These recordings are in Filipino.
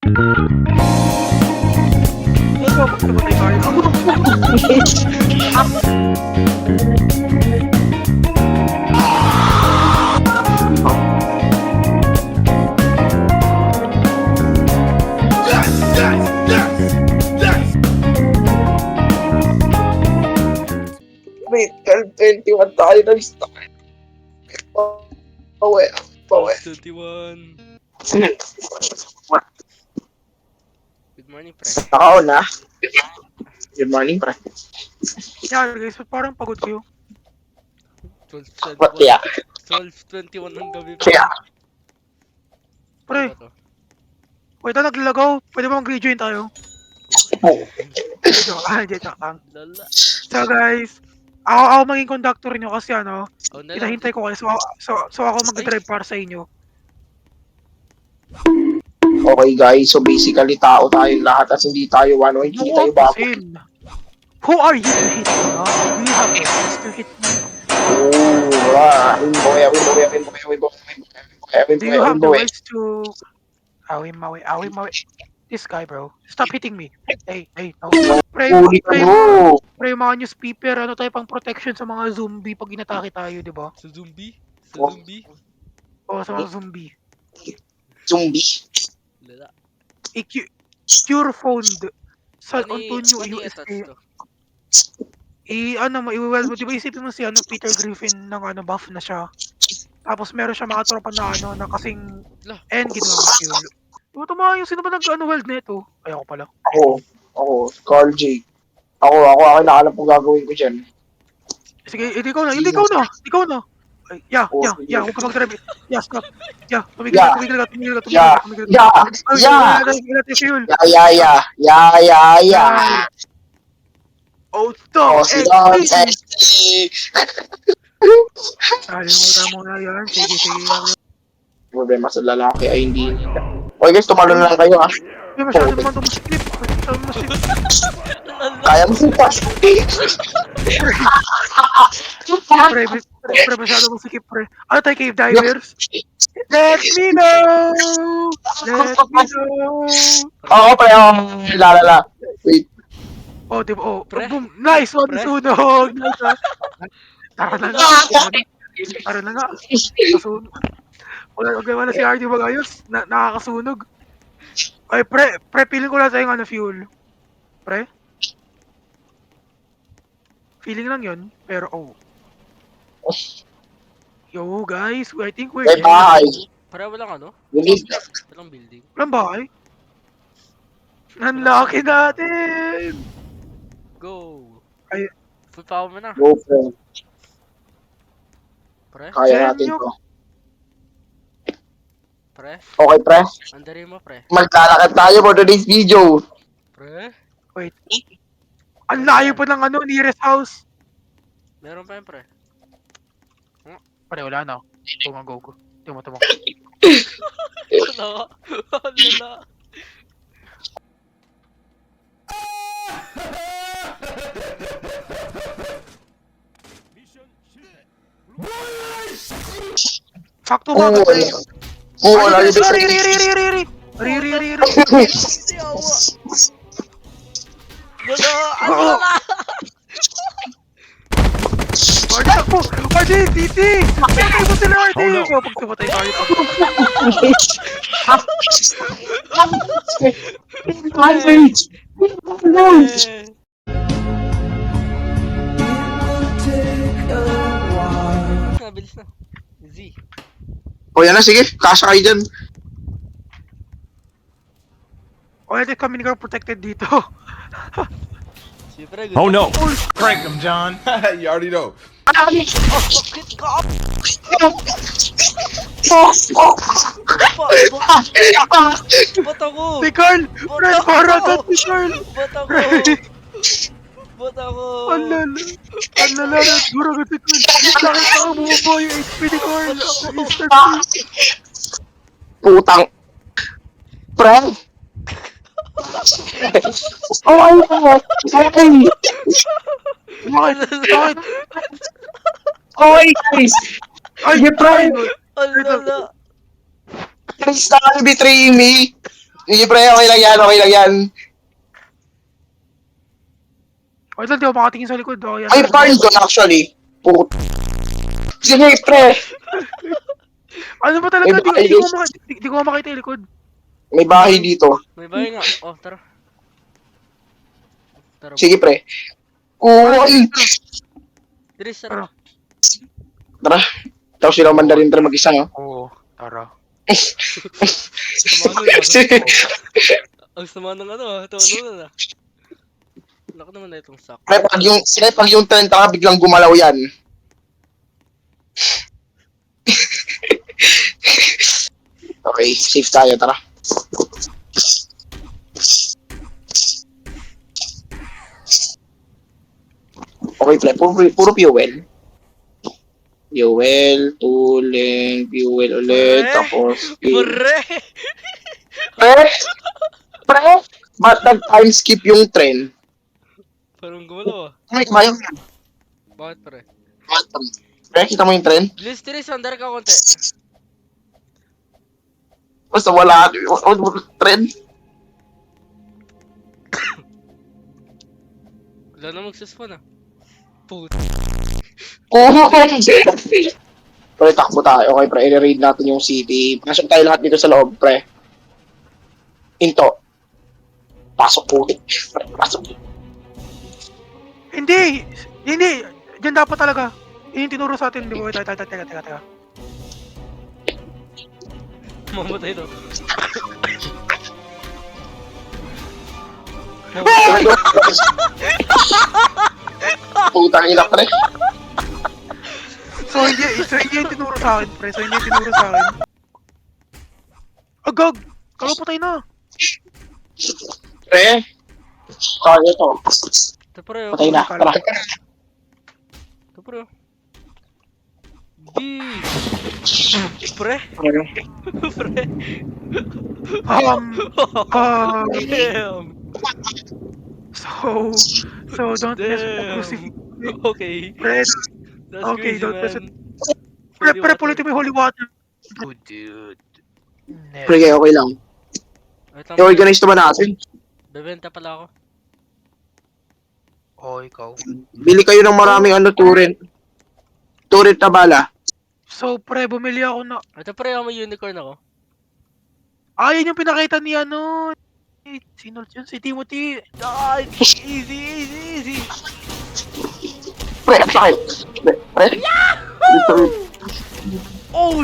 Wait, 21 tayo nag-start. Bawi. 21. Good morning, pre. Ako na. Good morning, pre. Yeah, guys, parang pagod kayo. 12:21. Ba't kaya? 12:21 ng gabi, pre. Kaya? Pre, Ano ba to? wait na naglagaw. Pwede ba mag-rejoin tayo? Joke lang. Lala. So guys, ako maging conductor niyo kasi ano, Oh, na lang. hinahintay ko kayo. So ako mag-drive para sa inyo. Okay guys, so basically tao tayong lahat at hindi tayo one-way, hindi tayo bago. Who are you to hit me? Huh? Do you have the rights to hit me? Do you have the rights to... Awim mawi. This guy, bro. Stop hitting me. Hey, no. Pre, yung mga newspaper, ano tayo pang protection sa mga zombie pag inatake tayo, di ba? Sa zombie? Sa Oh. zombie? O, sa mga zombie. Zombie? Lala. Cure phoned sa Ano Antonio i-attach USA. to? Maiweld mo, di ba isipin mo si Peter Griffin ng buff na siya. Tapos meron siya mga tropa na na kasing Lah. ginawa mo fuel. Diba tama yung sino ba weld na ito? Ay ako pala. Ako, Carl J. Ako nakakalap kung gagawin ko dyan. Sige, hindi ko na. Ay, huwag ka mag-drive. Yeah, stop. Yeah, tumigil ka. Fuel. Oh, stop. Kalimutan mo na yan. Sige. Problema sa lalaki ay hindi. Okay guys, tumalo na lang kayo ha. Hindi masyado naman tumasikip. Kaya mo pa. Pre, masyado masikip, pre. Ano tayo, cave divers? Let me know! Oo, pa yung lalala. Wait. Oh, diba? Oh, Pre? boom. Nice one, Pre? sunog. Nice, ha? Tara na nga. Nasunog. Wala si RD magayos. Nakakasunog. Ay, pre, feeling ko lang sa'yo fuel. Pre? Feeling lang yun, pero Yo, guys, I think we're May bahay. Para walang ano? Believe. Walang building. Walang bahay. Unlucky natin! Go! Ay. Full power mo na. Go, friend. Pre? Kaya natin to. Pre? Okay, pre. Andarin mo, pre. Maglalakad tayo for today's video. Pre? Wait. Ang layo pa ng nearest house. Meron pa yun, pre. Pre, wala na. Go. Tuma. Wala. Wala. Sakto ba? Wala yung Sorry. Wala. Ardi, takbo! Ardi, titi! Patay mo sila, Ardi! Pag tumatay tayo. Bilis na. Z. O yan na, sige. Kasha kayo dyan. Already kami nga protected dito. Siyempre, Oh no! Crank him, John. You already know. Ba't ako? Si Carl! Pre, para ka si Carl! Ba't ako? Ba't ako? Alala, dura ka si Carl! Nakita ka bumaba yung HP ni Carl! Putang. Pre. Oh my God. Bakit? Okay guys. Ay, pre. Alala. Please stop betraying me. Sige, pre, okay lang yan, okay lang yan. Wait lang, di ako makatingin sa likod. Oh, yan. Ay, barn doon actually. Sige, pre. Ano ba talaga? May bahay, Di ko di ko makita yung likod. May bahay dito. May bahay nga. Oh, tara. Tara. Sige, pre. Uy! Dres, tara. Tara. Tapos sila mandarin tara mag-isa, no? Oo, tara. Sama nun, ang sama ng ano ah. Ito, ano na. Lako naman na itong sak. Pre, pag yung 30 ka, biglang gumalaw yan. Okay, safe tayo, tara. Okay, pre, puro fuel. Fuel, tooling, fuel ulit, Pre! tapos... Pre! Pre! Pre! Ba't nag-time skip yung train? Parang gumalaw ah. May kumayang. Bakit pre? Pre, kita mo yung train? Dres, Dres, andar ka konti. Basta wala. Train? Wala na magsaspawn ah. Put. Oh! Pre, takbo tayo. Okay, pre, i-raid natin yung city. Pasok tayo lahat dito sa loob, pre. Into. Pasok po. Pre, pasok. Hindi! Hindi! Diyan dapat talaga. Yun yung tinuro sa atin, di ba? Teka. Mamatay to. Putang ina, pre. So, hindi yung tinuro sa akin, pre. Agag! Kalapatay na! Pre. Tayo to. Ito pre oh. Patay na. Tara. Ito pre oh. Di. Pre? Pre? Damn. So don't mess with the crucifix. Okay. Pre, That's okay, crazy, don't mess man. with... Pre, Holy pulitin mo yung holy water. Oh, dude. Pre, okay lang. Wait lang, I-organize naman natin. bebenta pala ako. Oh, ikaw. Bili kayo ng maraming turret. Turret na bala. So, pre, bumili ako na... Ito pre, may unicorn ako. Ah, yan yung pinakita ni ano... Sino yun? Si Timothy. Ah, easy. Pre, sakit. Pre. Oh,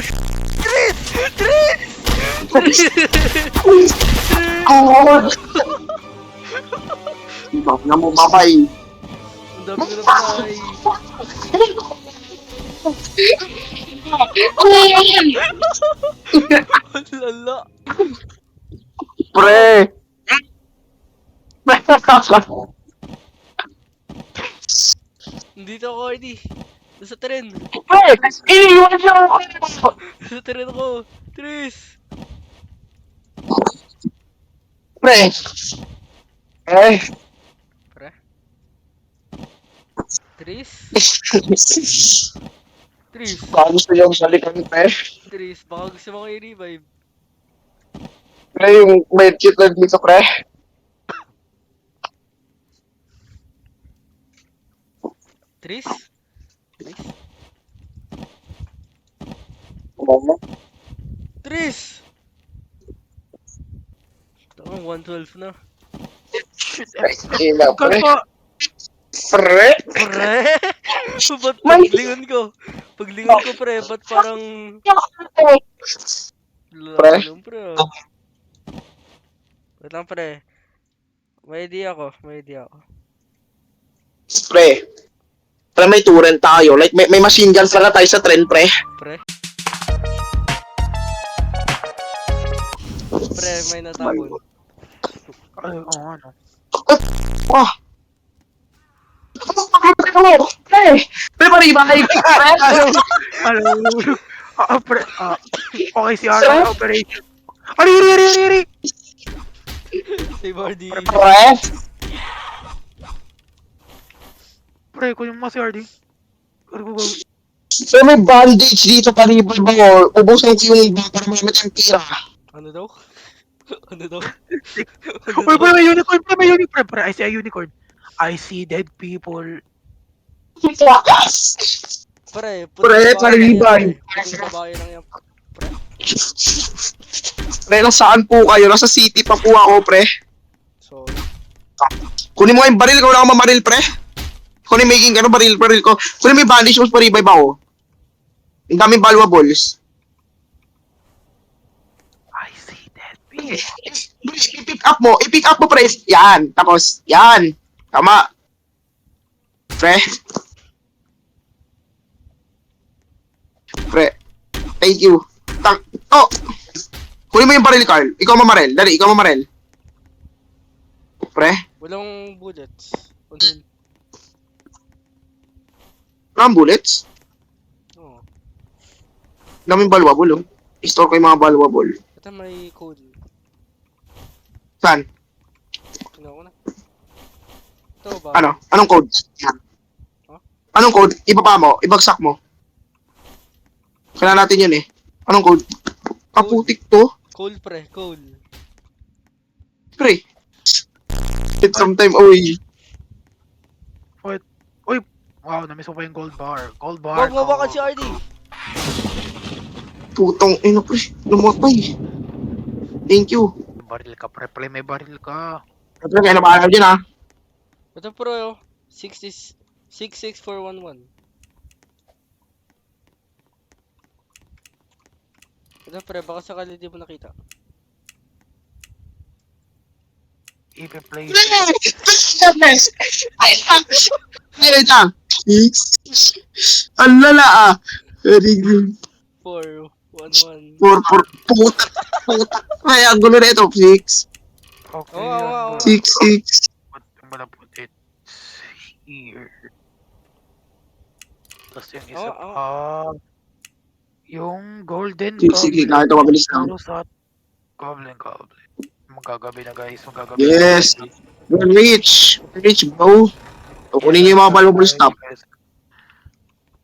Tris! God! Bakit na mo, babay? Ang dami ko na patay. Lala. Pre! Nandito ako, Ardy. Nasa tren. Pre! Iniiwan siya ako! Nasa tren ako. Tris! Pre! Eh! Pre? Tris? Tris? Baka gusto yung salikan, pre. Tris, baka gusto mo kayo revive. Pre, yung medkit na dito, pre. Tris? Tris? Tris! Ito 112 na. Shit, Ina, pre. pa. Pre! Pre! Ba't May- paglingon ko? Paglingon ko pre, ba't parang... Pre? Lalaki pre oh. Wait lang pre. May idea ako. Pre. Pre, may turret tayo. Like, may machine gun pala tayo sa trend, pre. Pre? Pre, may natapon. Ay, oo, ano. Wah! Pre! Pre, maribay! Pre! Ano? Pre, okay si Ara, operation. Ari! Save RD. Pre! Pre, kunin mo si RD. Go. Pre, may bandage dito palibol mo. Ubusin ko yung iba para magamit yung tira. Ano daw? Ano daw? Uy, pre, may unicorn, pre, may unicorn, pre. I see a unicorn. I see dead people. Pre, Pre, palibay. Puting babae lang yan. Pre, nasaan po kayo? Nasa city pa po ako, pre. So, Kunin mo yung baril ko, wala kang mamaril, pre. Kunin making, baril ko. Kunin mo yung bandage, mas paribay ba ako? Ang daming valuables. I see dead people. I-pick up mo, pre. Yan, tapos, yan. Tama. Pre. Pre. Thank you. Oh! Kunin mo yung baril, Carl. Ikaw mamaril. Dali, ikaw mamaril. Pre. walang bullets. Ano? Walang bullets. Oo. Daming valuable, oh. I-store ko yung mga valuable. Ito may code. Saan? Tingnan ko na. Ito ba? Ano? Anong code? Yan. Huh? Anong code? Ibaba mo. Ibagsak mo. Kailangan natin yun eh. Anong code? Kaputik to. Cole pre, Cole. Pre. It's sometime, oy. Wow, namiss ko pa yung gold bar. Gold bar. Wag mawakan si RD! Putong ina, pre. Lumatay. Thank you. May baril ka, pre. Pre, may baril ka. Pre, kaya napaalam dyan ha. Ito pro, 66411. Ito pre, baka sakali di mo nakita. Ipe-play. Ay, lang. Ang lala ah. Very good. 411. Puta. Ay, ang gulo na ito. 6. Okay, Oo. 6. I'm gonna put it here. Tapos yung isa Oo, pa. Yung golden Sige, nakita ko mabilis lang. Goblin. Magagabi na guys, magagabi Yes. na. We're rich, bro. O, kunin niyo yung mga valuable stuff.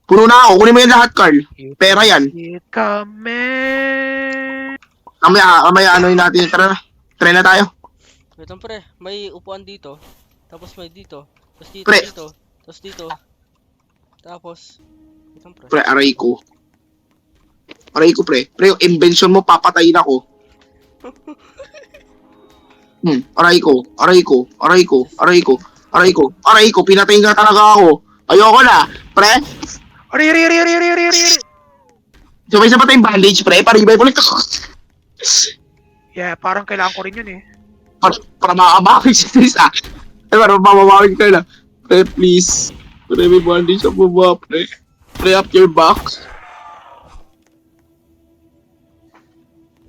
Puno na ako. Kunin mo yung lahat, Carl. Pera yan. Kami. Kamaya ano yun natin. Tara na. Try na tayo. Ito pre, may upuan dito. Tapos may dito. Tapos dito, Pre. dito. Tapos dito. Tapos, ito pre. Pre, aray ko. Aray ko, pre. Pre, yung invention mo, papatayin ako. Aray ko. Pinatayin ka talaga ako. Ayoko na. Pre, Ari. sabay sa patay yung bandage, pre. Paribay ulit ako. Yeah, parang kailangan ko rin yun eh. Para makakabawin si Chris, ah. Para mamamawin ka na. Pre, please. Pre, may bandage sa baba, pre. Pre, up your back.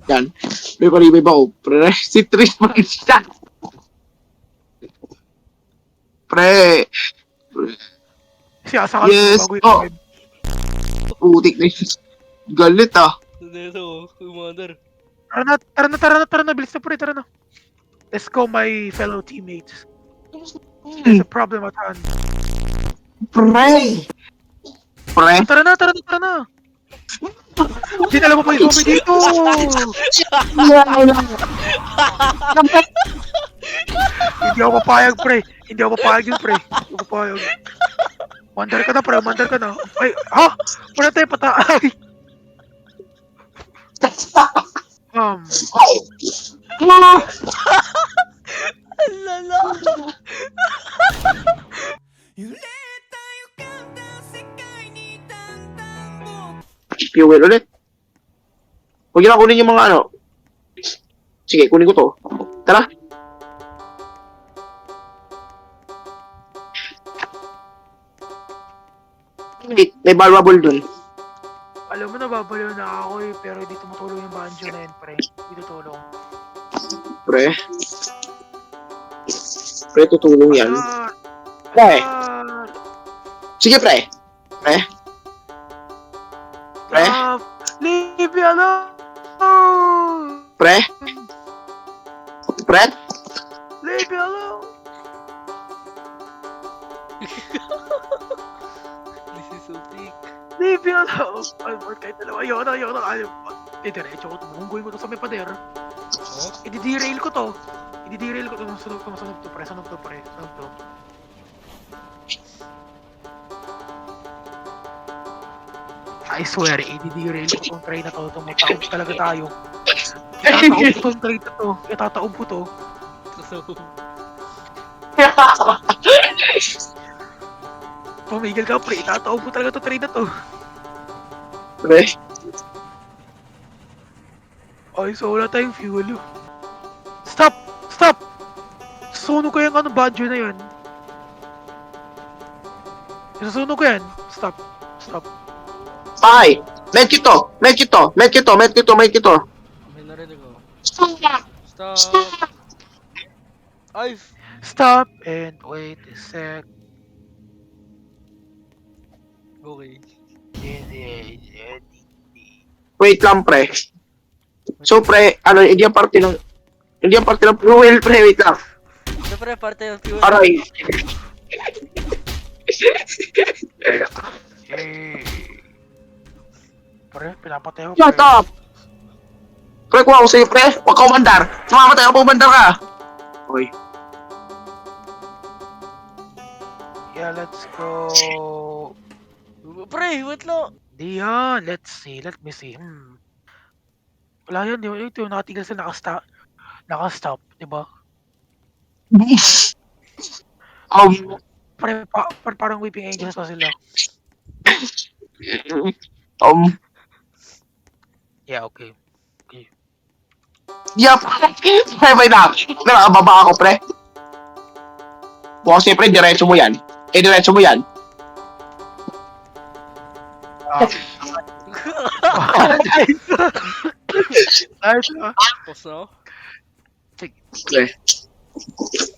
Yan. May paribay ba ako? Pre, si Tris pa rin siya. Pre. Siya, saka Yes, bago oh. yung Putik na yun. Galit, ah. Ito, commander. Tara na, bilis na pre, tara na. Let's go my fellow teammates. There's a problem at hand. Pre. Pre. Tara na. Dinala mo pa yung zombie dito. Hindi ako papayag, pre. Hindi ako papayag yun, pre. Hindi ako papayag. Mandar ka na, pre. Ay, ha? Wala tayo pataay. Lala! Fuel ulit. Huwag nyo na kunin yung mga ano. Sige, kunin ko to. Tara. May valuable dun. Alam mo, nababaliw na ako eh. Pero hindi tumutulong yung banjo na yun, pre. Hindi tutulong. Pre. Pre, tutulong yan. Pre. Sige, pre. Pre. Pre. Leave me alone! Pre. Pre. Leave me alone! This is so thick. Leave me alone! Ay, kahit dalawa. Ayoko na. Ayaw. Diretso ko. Tumunggoy ko to sa may pader. I-derail ko to. I-derail ko to. Sunog to, pre. Sunog to. I swear, i-derail ko tong train na to. Tumataob talaga tayo. Itataob ko tong train na to. Itataob ko to. So, Pumigil ka, pre. Itataob ko talaga tong train na to. Pre, Ay, so wala tayong fuel. Stop! Stop! Susunog ko yung badyo na yun. Susunog ko yan. Stop. Ay! Medkit to! may narinig ko. Stop! Ay! Stop and wait a sec. Okay. Wait lang, pre. So, pre, ano, hindi ang parte ng fuel, pre, wait lang. Siyempre, parte ng fuel. Aray. Eh. Pre, pinapatay ko. Shut up! Pre, kuha ko sa'yo, pre. Huwag ka umandar. Mamamatay ka pa umandar ka. Uy. Yeah, let's go. Pre, wait lang. Di yan. Let's see. Let me see. Wala yun. Ito yung nakatigil sila. Naka-stop. Diba? Parang weeping angels pa sila. Yeah, okay. Yup. Pre, may nakababa ako, pre. Bukas niya, pre, diretso mo yan. Diretso mo yan. Nice. Pause na ako.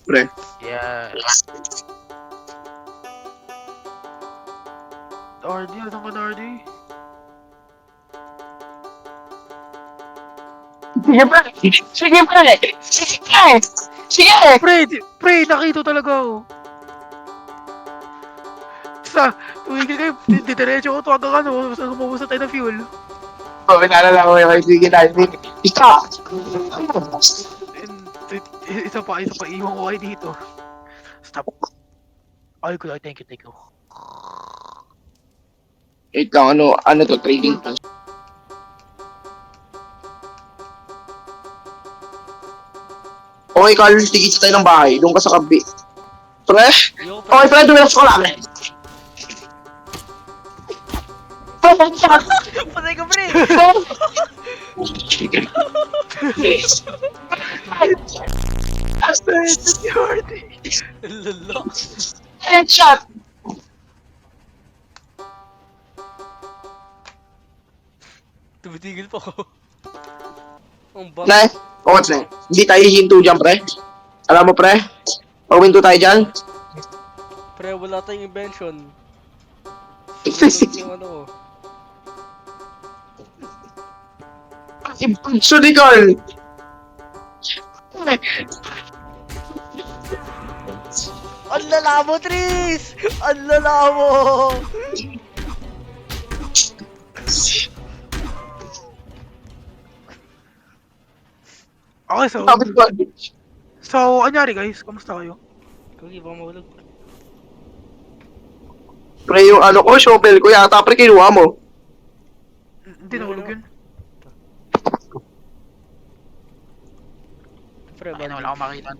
Pre. Yeah. RD, ano ka na RD? Sige, pre. Pre, nakito talaga ako. Tumigil kayo, didiretso ko to hanggang mabusa tayo ng fuel. Naalala ko yung sige na. Stop! Isa pa, iwan ko kayo dito. Stop. Ay, good, thank you. Wait lang, ano to, trading plan. Okay, Carl, tigit tayo ng bahay. Doon ka sa kabi. Pre? Yo, Okay, pre, dumilas ko lang. Patay ka, pre! Lala. Headshot! Tumitigil pa ako. Ang bang. Na, what's na? Hindi tayo hinto dyan, pre. Alam mo, pre? Pag-winto tayo dyan. Pre, wala tayong invention. Yung ano ko. Sorry, Carl. Ang lala mo, Tris! Ang lala mo! Okay, so, anyari guys? Kamusta kayo? Kagi, baka mahulog. Pre, yung ano ko, shovel ko yata, pre, kinuha mo. Hindi nahulog yun. Pre, Ay, wala akong makita.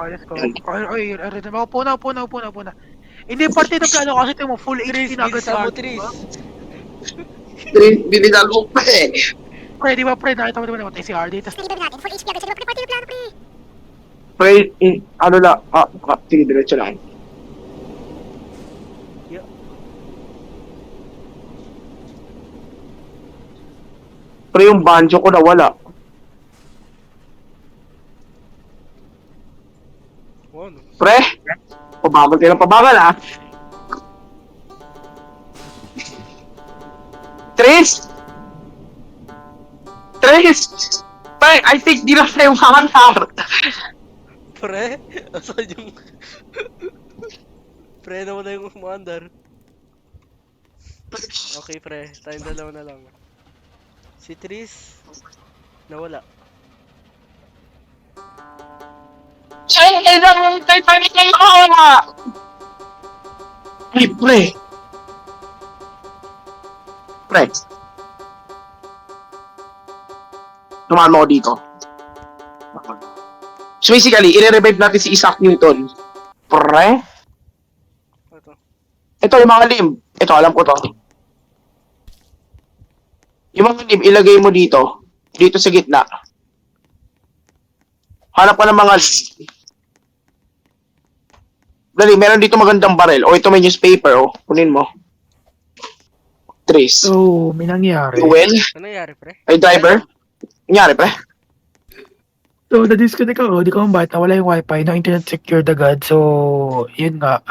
Okay, let's go. Okay, ready na ako. Puna. Hindi parte ng plano kasi ito mo, full Tris, HP na agad bilisan mo, sa Tris! Binigal mo, pre. Pre, di ba pre, nakita mo naman tayo si RD, tas Deliver natin, full HP agad. Sige, pre, parte ng plano, pre. Pre, ano lang, sige, diretso lang. Yeah. Pre, yung banjo ko nawala. Ano? Pre, pabagal kayo ng pabagal, ha? Tris! Pre, I think di na tayo makakantar. Pre? Asan yung... Pre, nawala yung umandar. Okay, pre. Tayong dalawa na lang. Si Tris, nawala. Ay, Titanic na nakawala! Ay, pre. Pre. Tumaan mo ako dito. So basically, i-revive natin si Isaac Newton. Pre? Ito. Ito, yung mga limb. Ito, alam ko to. Yung mga limb, ilagay mo dito. Dito sa gitna. Hanap ka ng mga limb. Dali, meron dito magandang barrel. O, ito may newspaper, o. Kunin mo. Trace. So, may nangyari. Fuel. Ano nangyari, pre? Ay, driver. Nangyari, pre. So, na-disconnect ako. Di ko kung bakit nawala yung wifi. No internet secured agad. So, yun nga.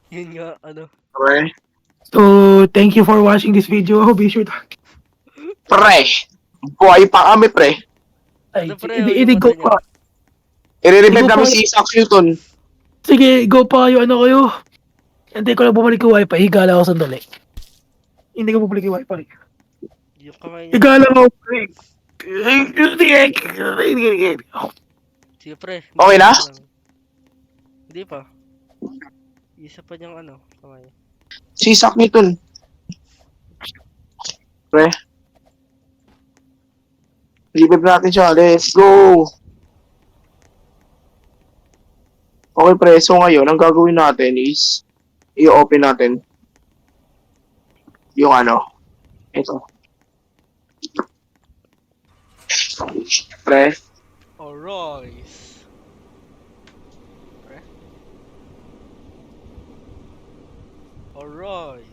Yun nga, ano. Pre. So, thank you for watching this video. Be sure to... Pre. Buhay pa kami, pre. Ay, Ano, pre? hindi Yung go mata niya. pa. I-revive Hindi ko namin pa- si Isaac Newton. Sige, go pa kayo. Ano kayo? Hindi ko lang bumalik yung wifi. Higala ako sandali. Hindi ko bumalik yung wifi. Yung kamay niya. Higala ako. Sige, pre. Okay na? Hindi pa. Isa pa niyang ano, kamay. Si Isaac Newton. Pre. Revive natin siya. Let's go. Okay, pre. So ngayon, ang gagawin natin is i-open natin yung ano. Ito. Pre. Alright. Pre. Alright.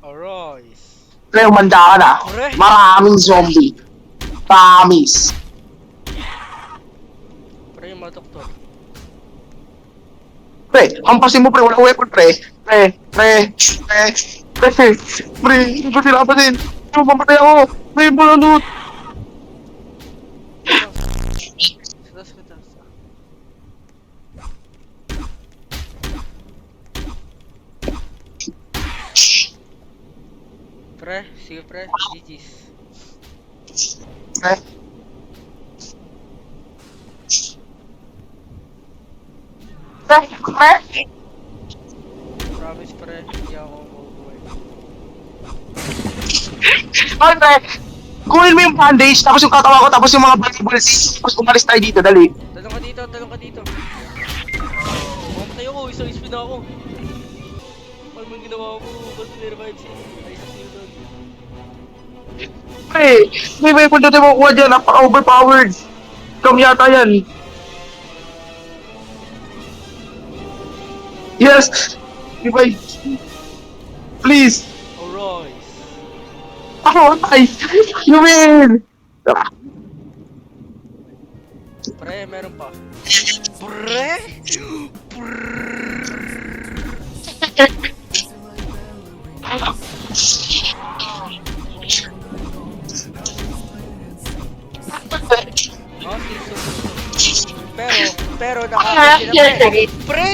Alright. Pre, umanda ka na. Pre. Maraming zombie. Promise. Pre, yung mga doktor. Pre, hampasin mo, pre. Wala weapon, pre. Pre. Hindi ko sila pa din. Hindi mo pamatay ako. Pre, bulalot. Sa taas. Pre, sige pre, GG's. Pre. Pre. Promise pre, hindi ako mabubuhay. Okay, pre. Kunin mo yung bandage, tapos yung katawan ko, tapos yung mga valuables. Tapos umalis tayo dito, dali. Talong ka dito. Mamatay ako, isang spin na ako. Ano man ginawa ko, ba't nirevive si Isaac Newton? Pre, may weapon na tayo makukuha dyan. Napaka-overpowered. Ikaw yata yan. Yes! Revive. Please. Alright. Ako, ay! You win! Pre, meron pa. Pre? Oh, pero nakakasila pre. Pre!